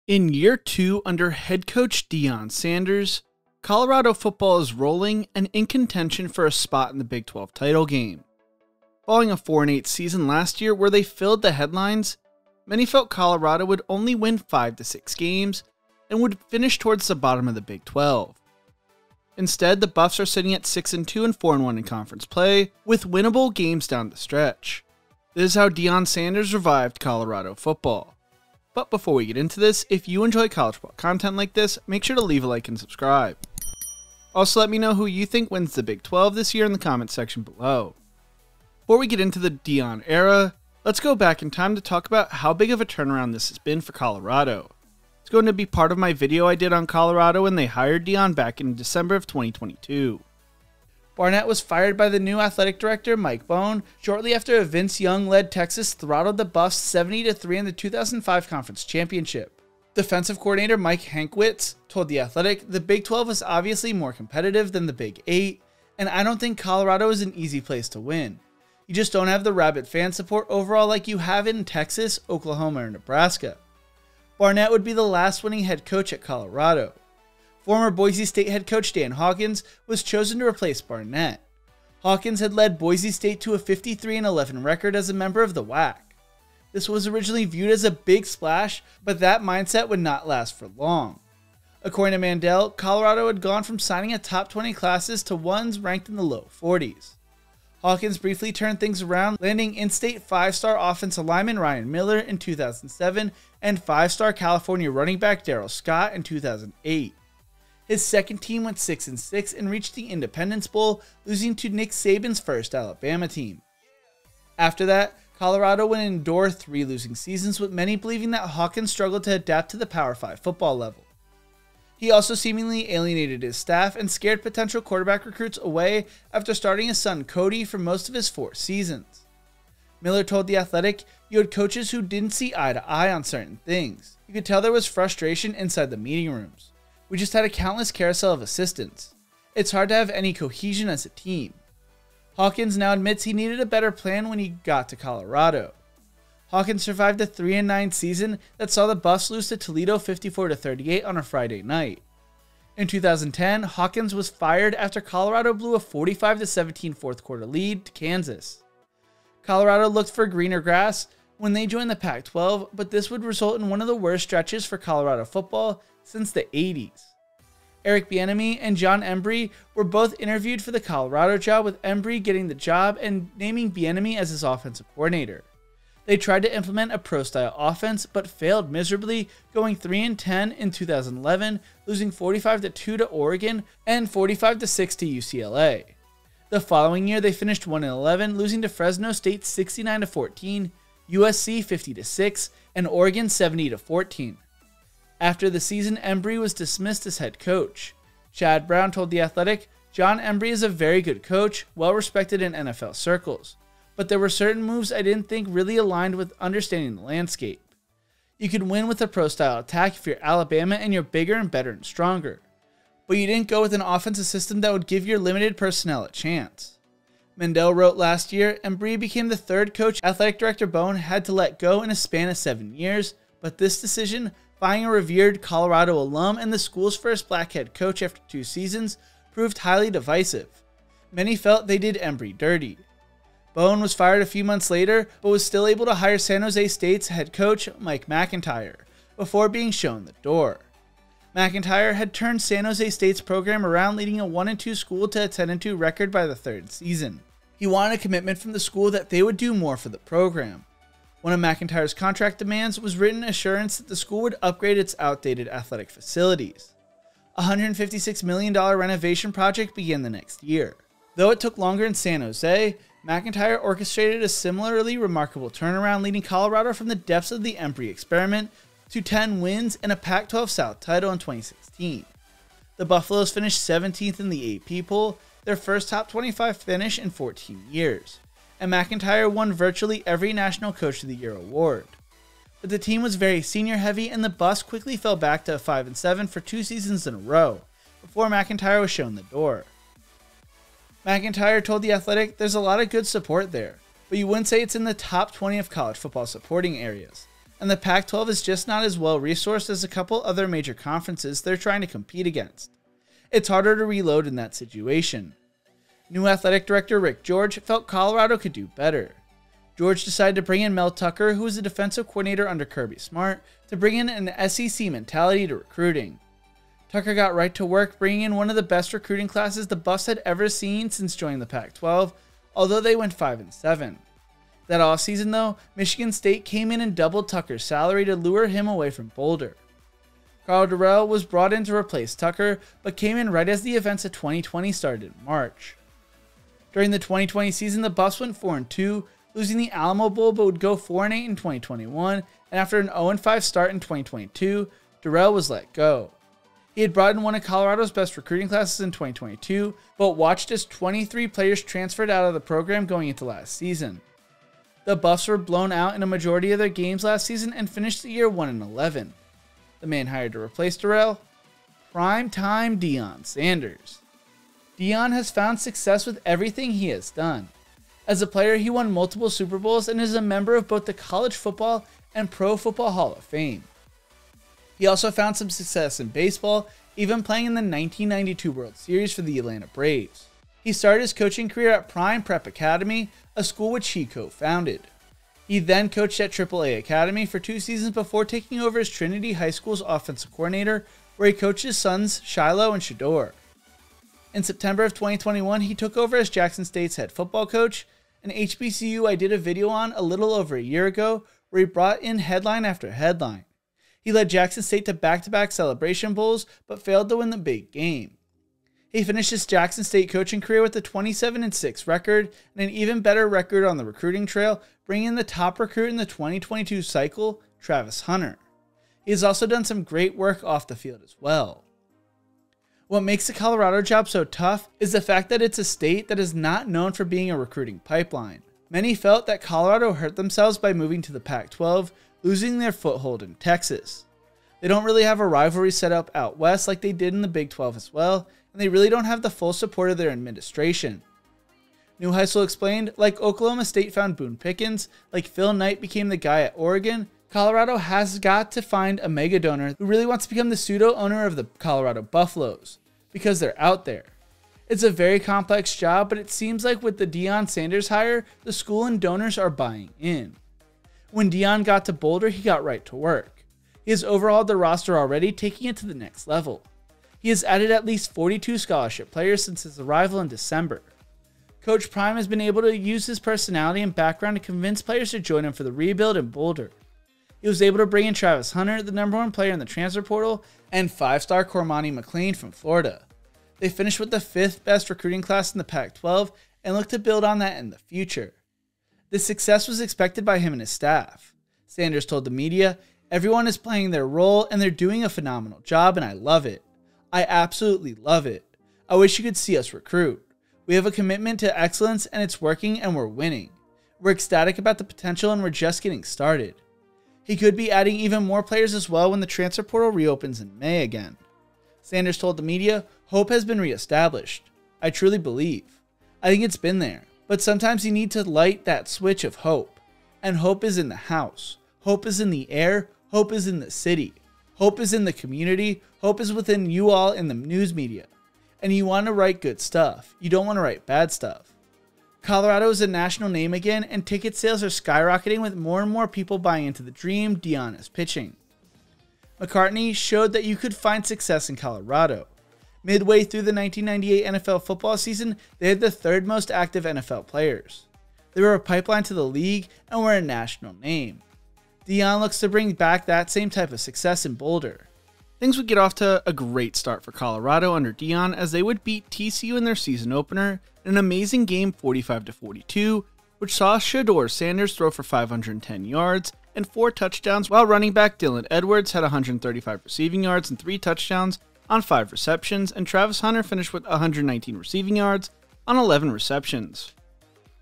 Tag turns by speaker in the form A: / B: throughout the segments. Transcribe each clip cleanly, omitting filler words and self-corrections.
A: In year 2 under head coach Deion Sanders, Colorado football is rolling and in contention for a spot in the Big 12 title game. Following a 4-8 season last year where they filled the headlines, many felt Colorado would only win 5 to 6 games and would finish towards the bottom of the Big 12. Instead, the Buffs are sitting at 6-2 and 4-1 in conference play, with winnable games down the stretch. This is how Deion Sanders revived Colorado football. But before we get into this, if you enjoy college football content like this, make sure to leave a like and subscribe. Also, let me know who you think wins the Big 12 this year in the comments section below. Before we get into the Deion era, let's go back in time to talk about how big of a turnaround this has been for Colorado. It's going to be part of my video I did on Colorado when they hired Deion back in December of 2022. Barnett was fired by the new athletic director Mike Bohn shortly after a Vince Young-led Texas throttled the Buffs 70-3 in the 2005 conference championship. Defensive coordinator Mike Hankwitz told The Athletic, "The Big 12 is obviously more competitive than the Big 8, and I don't think Colorado is an easy place to win. You just don't have the rabid fan support overall like you have in Texas, Oklahoma, or Nebraska." Barnett would be the last winning head coach at Colorado. Former Boise State head coach Dan Hawkins was chosen to replace Barnett. Hawkins had led Boise State to a 53-11 record as a member of the WAC. This was originally viewed as a big splash, but that mindset would not last for long. According to Mandel, Colorado had gone from signing a top 20 classes to ones ranked in the low 40s. Hawkins briefly turned things around, landing in-state 5-star offensive lineman Ryan Miller in 2007 and 5-star California running back Darryl Scott in 2008. His second team went 6-6 and reached the Independence Bowl, losing to Nick Saban's first Alabama team. After that, Colorado would endure 3 losing seasons, with many believing that Hawkins struggled to adapt to the Power 5 football level. He also seemingly alienated his staff and scared potential quarterback recruits away after starting his son Cody for most of his 4 seasons. Miller told The Athletic, "You had coaches who didn't see eye to eye on certain things. You could tell there was frustration inside the meeting rooms. We just had a countless carousel of assistants. It's hard to have any cohesion as a team." Hawkins now admits he needed a better plan when he got to Colorado. Hawkins survived a 3-9 season that saw the Buffs lose to Toledo 54-38 on a Friday night. In 2010, Hawkins was fired after Colorado blew a 45-17 fourth quarter lead to Kansas. Colorado looked for greener grass when they joined the Pac-12, but this would result in one of the worst stretches for Colorado football since the 80s. Eric Bieniemy and John Embry were both interviewed for the Colorado job, with Embry getting the job and naming Bieniemy as his offensive coordinator. They tried to implement a pro-style offense, but failed miserably, going 3-10 in 2011, losing 45-2 to Oregon and 45-6 to UCLA. The following year, they finished 1-11, losing to Fresno State 69-14, USC 50-6, and Oregon 70-14. After the season, Embry was dismissed as head coach. Chad Brown told The Athletic, "John Embry is a very good coach, well respected in NFL circles. But there were certain moves I didn't think really aligned with understanding the landscape. You could win with a pro-style attack if you're Alabama and you're bigger and better and stronger. But you didn't go with an offensive system that would give your limited personnel a chance." Mandel wrote last year, Embry became the 3rd coach athletic director Bohn had to let go in a span of 7 years, but this decision, finding a revered Colorado alum and the school's first black head coach after 2 seasons, proved highly divisive. Many felt they did Embry dirty. Bohn was fired a few months later, but was still able to hire San Jose State's head coach Mike McIntyre before being shown the door. McIntyre had turned San Jose State's program around, leading a 1-2 school to a 10-2 record by the 3rd season. He wanted a commitment from the school that they would do more for the program. One of McIntyre's contract demands was written assurance that the school would upgrade its outdated athletic facilities. A $156 million renovation project began the next year. Though it took longer in San Jose, McIntyre orchestrated a similarly remarkable turnaround, leading Colorado from the depths of the Embry experiment to 10 wins and a Pac-12 South title in 2016. The Buffaloes finished 17th in the AP poll, their first top 25 finish in 14 years, and McIntyre won virtually every National Coach of the Year award. But the team was very senior heavy, and the Buffs quickly fell back to 5-7 for 2 seasons in a row, before McIntyre was shown the door. McIntyre told The Athletic, "There's a lot of good support there, but you wouldn't say it's in the top 20 of college football supporting areas. and the Pac-12 is just not as well resourced as a couple other major conferences they're trying to compete against. It's harder to reload in that situation. New athletic director Rick George felt Colorado could do better. George decided to bring in Mel Tucker, who was the defensive coordinator under Kirby Smart, to bring in an SEC mentality to recruiting. Tucker got right to work bringing in one of the best recruiting classes the Buffs had ever seen since joining the Pac-12, although they went 5-7. That offseason though, Michigan State came in and doubled Tucker's salary to lure him away from Boulder. Carl Durrell was brought in to replace Tucker, but came in right as the events of 2020 started in March. During the 2020 season, the Buffs went 4-2, losing the Alamo Bowl, but would go 4-8 in 2021, and after an 0-5 start in 2022, Durrell was let go. He had brought in one of Colorado's best recruiting classes in 2022, but watched as 23 players transferred out of the program going into last season. The Buffs were blown out in a majority of their games last season and finished the year 1-11. The man hired to replace Durrell? Prime-time Deion Sanders. Deion has found success with everything he has done. As a player, he won multiple Super Bowls and is a member of both the College Football and Pro Football Hall of Fame. He also found some success in baseball, even playing in the 1992 World Series for the Atlanta Braves. He started his coaching career at Prime Prep Academy, a school which he co-founded. He then coached at AAA Academy for 2 seasons before taking over as Trinity High School's offensive coordinator, where he coached his sons Shiloh and Shador. In September of 2021, he took over as Jackson State's head football coach, an HBCU I did a video on a little over a year ago, where he brought in headline after headline. He led Jackson State to back-to-back Celebration Bowls, but failed to win the big game. He finished his Jackson State coaching career with a 27-6 record and an even better record on the recruiting trail, bringing in the top recruit in the 2022 cycle, Travis Hunter. He has also done some great work off the field as well. What makes the Colorado job so tough is the fact that it's a state that is not known for being a recruiting pipeline. Many felt that Colorado hurt themselves by moving to the Pac-12, losing their foothold in Texas. They don't really have a rivalry set up out west like they did in the Big 12 as well, and they really don't have the full support of their administration. Newheisel explained, like Oklahoma State found Boone Pickens, like Phil Knight became the guy at Oregon, Colorado has got to find a mega donor who really wants to become the pseudo-owner of the Colorado Buffaloes, because they're out there. It's a very complex job, but it seems like with the Deion Sanders hire, the school and donors are buying in. When Deion got to Boulder, he got right to work. He has overhauled the roster already, taking it to the next level. He has added at least 42 scholarship players since his arrival in December. Coach Prime has been able to use his personality and background to convince players to join him for the rebuild in Boulder. He was able to bring in Travis Hunter, the #1 player in the transfer portal, and 5-star Cormani McLean from Florida. They finished with the 5th best recruiting class in the Pac-12 and look to build on that in the future. This success was expected by him and his staff. Sanders told the media, "Everyone is playing their role and they're doing a phenomenal job and I love it. I absolutely love it. I wish you could see us recruit. We have a commitment to excellence and it's working and we're winning. We're ecstatic about the potential and we're just getting started." He could be adding even more players as well when the transfer portal reopens in May again. Sanders told the media, "Hope has been reestablished. I truly believe. I think it's been there. But sometimes you need to light that switch of hope. And hope is in the house. Hope is in the air. Hope is in the city. Hope is in the community. Hope is within you all in the news media. And you want to write good stuff. You don't want to write bad stuff." Colorado is a national name again, and ticket sales are skyrocketing with more and more people buying into the dream Deion is pitching. McCartney showed that you could find success in Colorado. Midway through the 1998 NFL football season, they had the 3rd most active NFL players. They were a pipeline to the league and were a national name. Deion looks to bring back that same type of success in Boulder. Things would get off to a great start for Colorado under Deion as they would beat TCU in their season opener in an amazing game 45-42, which saw Shador Sanders throw for 510 yards and 4 touchdowns, while running back Dylan Edwards had 135 receiving yards and 3 touchdowns on 5 receptions, and Travis Hunter finished with 119 receiving yards on 11 receptions.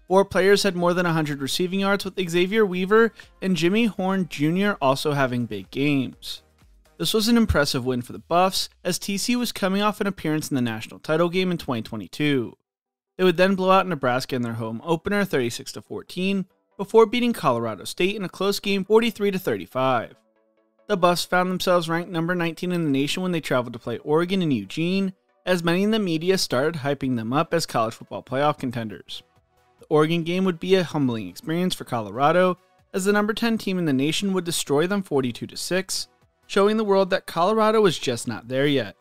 A: 4 players had more than 100 receiving yards, with Xavier Weaver and Jimmy Horn Jr. also having big games. This was an impressive win for the Buffs, as TCU was coming off an appearance in the national title game in 2022. They would then blow out Nebraska in their home opener 36-14, before beating Colorado State in a close game 43-35. The Buffs found themselves ranked number 19 in the nation when they traveled to play Oregon in Eugene, as many in the media started hyping them up as college football playoff contenders. The Oregon game would be a humbling experience for Colorado, as the number 10 team in the nation would destroy them 42-6, showing the world that Colorado was just not there yet.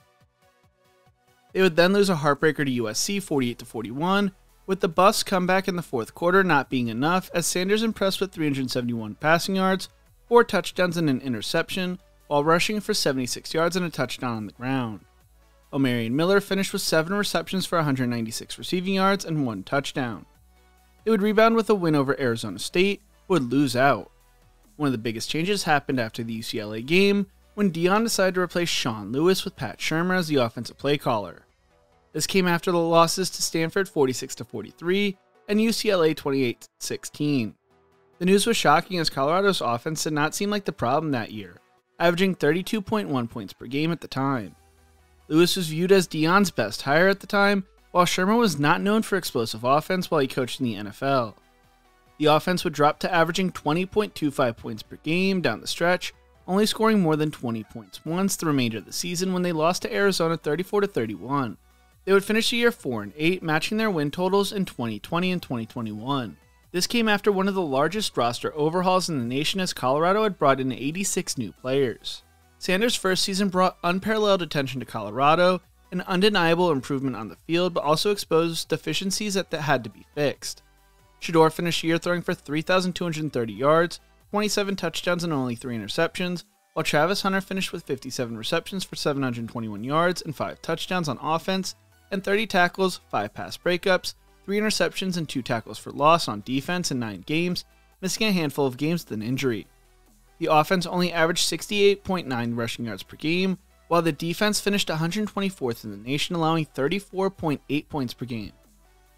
A: They would then lose a heartbreaker to USC 48-41, with the Buffs' comeback in the fourth quarter not being enough, as Sanders impressed with 371 passing yards, 4 touchdowns and an interception, while rushing for 76 yards and a touchdown on the ground. Omarion Miller finished with 7 receptions for 196 receiving yards and 1 touchdown. They would rebound with a win over Arizona State, who would lose out. One of the biggest changes happened after the UCLA game, when Deion decided to replace Sean Lewis with Pat Shurmur as the offensive play caller. This came after the losses to Stanford 46-43 and UCLA 28-16. The news was shocking as Colorado's offense did not seem like the problem that year, averaging 32.1 points per game at the time. Lewis was viewed as Deion's best hire at the time, while Shurmur was not known for explosive offense while he coached in the NFL. The offense would drop to averaging 20.25 points per game down the stretch, only scoring more than 20 points once the remainder of the season when they lost to Arizona 34-31. They would finish the year 4-8, matching their win totals in 2020 and 2021. This came after one of the largest roster overhauls in the nation, as Colorado had brought in 86 new players. Sanders' first season brought unparalleled attention to Colorado, an undeniable improvement on the field, but also exposed deficiencies that had to be fixed. Shedeur finished the year throwing for 3,230 yards, 27 touchdowns and only 3 interceptions, while Travis Hunter finished with 57 receptions for 721 yards and 5 touchdowns on offense, and 30 tackles, 5 pass breakups, 3 interceptions and 2 tackles for loss on defense in 9 games, missing a handful of games with an injury. The offense only averaged 68.9 rushing yards per game, while the defense finished 124th in the nation, allowing 34.8 points per game.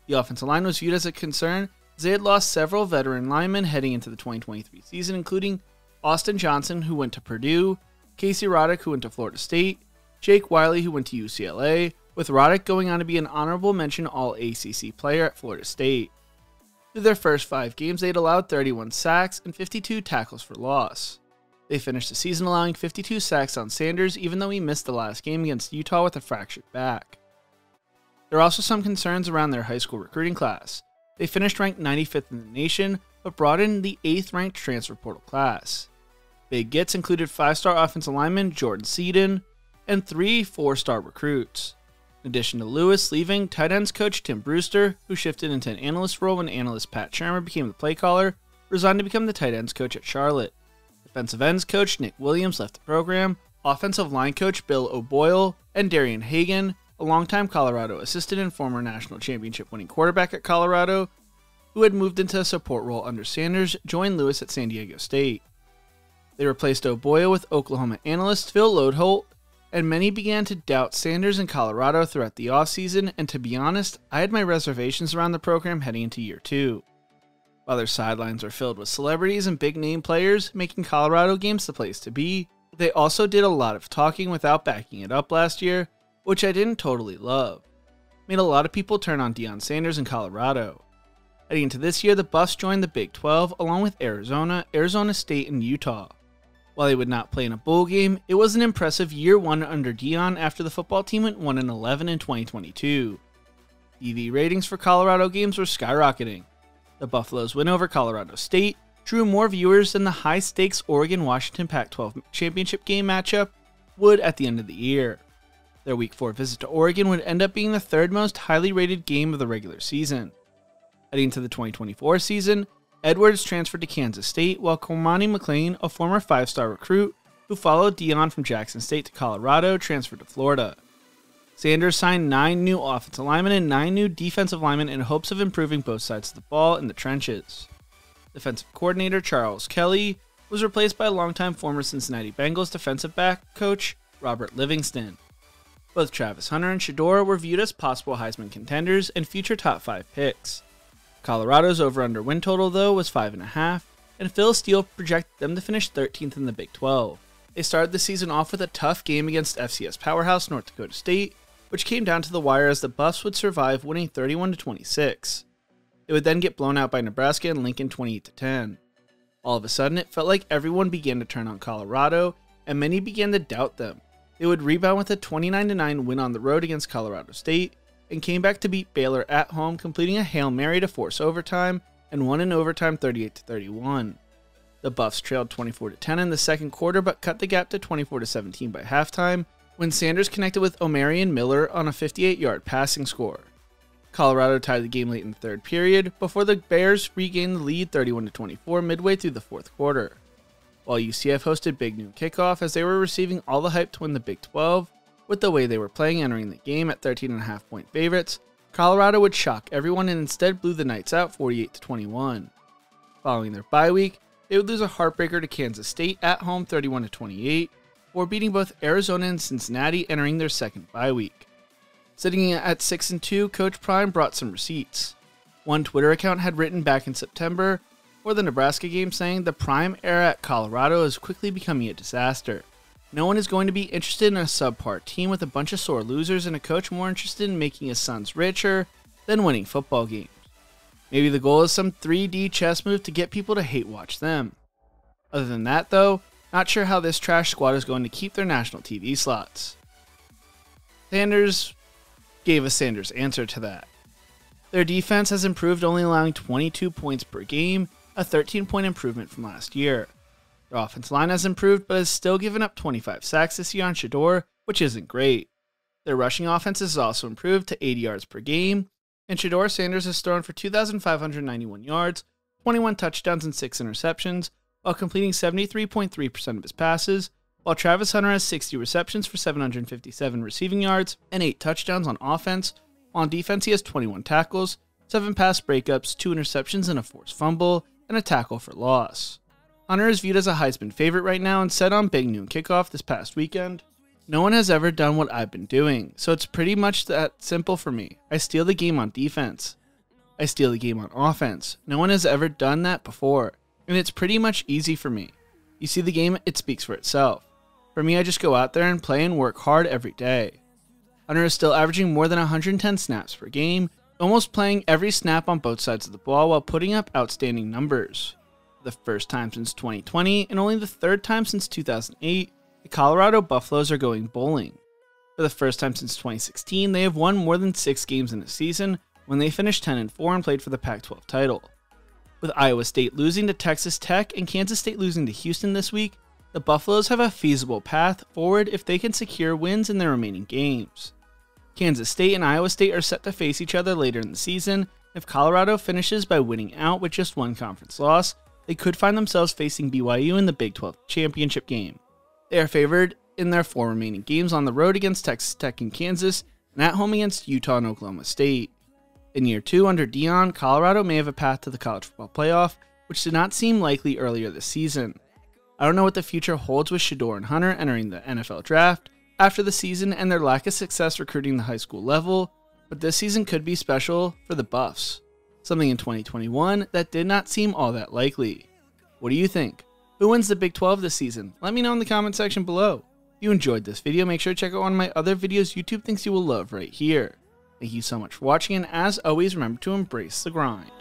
A: The offensive line was viewed as a concern, as they had lost several veteran linemen heading into the 2023 season, including Austin Johnson, who went to Purdue, Casey Roddick, who went to Florida State, Jake Wiley, who went to UCLA, with Roddick going on to be an honorable mention All-ACC player at Florida State. Through their first 5 games, they had allowed 31 sacks and 52 tackles for loss. They finished the season allowing 52 sacks on Sanders, even though he missed the last game against Utah with a fractured back. There are also some concerns around their high school recruiting class. They finished ranked 95th in the nation, but brought in the 8th ranked transfer portal class. Big gets included 5-star offensive lineman Jordan Seaton and 3 4-star recruits. In addition to Lewis leaving, tight ends coach Tim Brewster, who shifted into an analyst role when analyst Pat Shurmur became the play caller, resigned to become the tight ends coach at Charlotte. Defensive ends coach Nick Williams left the program, offensive line coach Bill O'Boyle, and Darian Hagan, a longtime Colorado assistant and former national championship winning quarterback at Colorado, who had moved into a support role under Sanders, joined Lewis at San Diego State. They replaced O'Boyle with Oklahoma analyst Phil Lodeholt, and many began to doubt Sanders in Colorado throughout the offseason, and to be honest, I had my reservations around the program heading into year 2. While their sidelines are filled with celebrities and big-name players, making Colorado games the place to be, they also did a lot of talking without backing it up last year, which I didn't totally love. Made a lot of people turn on Deion Sanders in Colorado. Heading into this year, the Buffs joined the Big 12 along with Arizona, Arizona State, and Utah. While they would not play in a bowl game, it was an impressive year 1 under Deion after the football team went 1-11 in 2022. TV ratings for Colorado games were skyrocketing. The Buffaloes' win over Colorado State drew more viewers than the high-stakes Oregon-Washington Pac-12 championship game matchup would at the end of the year. Their Week 4 visit to Oregon would end up being the 3rd most highly rated game of the regular season. Heading into the 2024 season, Edwards transferred to Kansas State, while Cormani McClain, a former 5-star recruit who followed Deion from Jackson State to Colorado, transferred to Florida. Sanders signed 9 new offensive linemen and 9 new defensive linemen in hopes of improving both sides of the ball in the trenches. Defensive coordinator Charles Kelly was replaced by longtime former Cincinnati Bengals defensive back coach Robert Livingston. Both Travis Hunter and Shedeur were viewed as possible Heisman contenders and future top 5 picks. Colorado's over-under win total, though, was 5.5, and Phil Steele projected them to finish 13th in the Big 12. They started the season off with a tough game against FCS powerhouse North Dakota State, which came down to the wire as the Buffs would survive, winning 31-26. They would then get blown out by Nebraska and Lincoln 28-10. All of a sudden, it felt like everyone began to turn on Colorado, and many began to doubt them. They would rebound with a 29-9 win on the road against Colorado State, and came back to beat Baylor at home, completing a Hail Mary to force overtime, and won in overtime 38-31. The Buffs trailed 24-10 in the second quarter, but cut the gap to 24-17 by halftime, when Sanders connected with Omarion Miller on a 58-yard passing score. Colorado tied the game late in the third period, before the Bears regained the lead 31-24 midway through the fourth quarter. While UCF hosted Big Noon Kickoff as they were receiving all the hype to win the Big 12, with the way they were playing entering the game at 13.5-point favorites, Colorado would shock everyone and instead blew the Knights out 48-21. Following their bye week, they would lose a heartbreaker to Kansas State at home 31-28, before beating both Arizona and Cincinnati entering their second bye week. Sitting at 6-2, Coach Prime brought some receipts. One Twitter account had written back in September for the Nebraska game saying the Prime era at Colorado is quickly becoming a disaster. No one is going to be interested in a subpar team with a bunch of sore losers and a coach more interested in making his sons richer than winning football games. Maybe the goal is some 3D chess move to get people to hate watch them. Other than that though, not sure how this trash squad is going to keep their national TV slots. Sanders gave a Sanders answer to that. Their defense has improved, only allowing 22 points per game, a 13-point improvement from last year. Their offensive line has improved, but has still given up 25 sacks this year on Shedeur, which isn't great. Their rushing offense has also improved to 80 yards per game, and Shedeur Sanders has thrown for 2,591 yards, 21 touchdowns, and 6 interceptions, while completing 73.3% of his passes, while Travis Hunter has 60 receptions for 757 receiving yards and 8 touchdowns on offense, while on defense he has 21 tackles, 7 pass breakups, 2 interceptions, and a forced fumble, and a tackle for loss. Hunter is viewed as a Heisman favorite right now and said on Big Noon Kickoff this past weekend, "No one has ever done what I've been doing, so it's pretty much that simple for me. I steal the game on defense. I steal the game on offense. No one has ever done that before, and it's pretty much easy for me. You see the game, it speaks for itself. For me, I just go out there and play and work hard every day." Hunter is still averaging more than 110 snaps per game, almost playing every snap on both sides of the ball while putting up outstanding numbers. For the first time since 2020, and only the third time since 2008, the Colorado Buffaloes are going bowling. For the first time since 2016, they have won more than 6 games in a season when they finished 10-4 and played for the Pac-12 title. With Iowa State losing to Texas Tech and Kansas State losing to Houston this week, the Buffaloes have a feasible path forward if they can secure wins in their remaining games. Kansas State and Iowa State are set to face each other later in the season. If Colorado finishes by winning out with just one conference loss, they could find themselves facing BYU in the Big 12 championship game. They are favored in their 4 remaining games on the road against Texas Tech and Kansas, and at home against Utah and Oklahoma State. In year 2 under Deion, Colorado may have a path to the college football playoff, which did not seem likely earlier this season. I don't know what the future holds with Shedeur and Hunter entering the NFL draft after the season and their lack of success recruiting the high school level, but this season could be special for the Buffs. Something in 2021 that did not seem all that likely. What do you think? Who wins the Big 12 this season? Let me know in the comment section below. If you enjoyed this video, make sure to check out one of my other videos YouTube thinks you will love right here. Thank you so much for watching, and as always, remember to embrace the grind.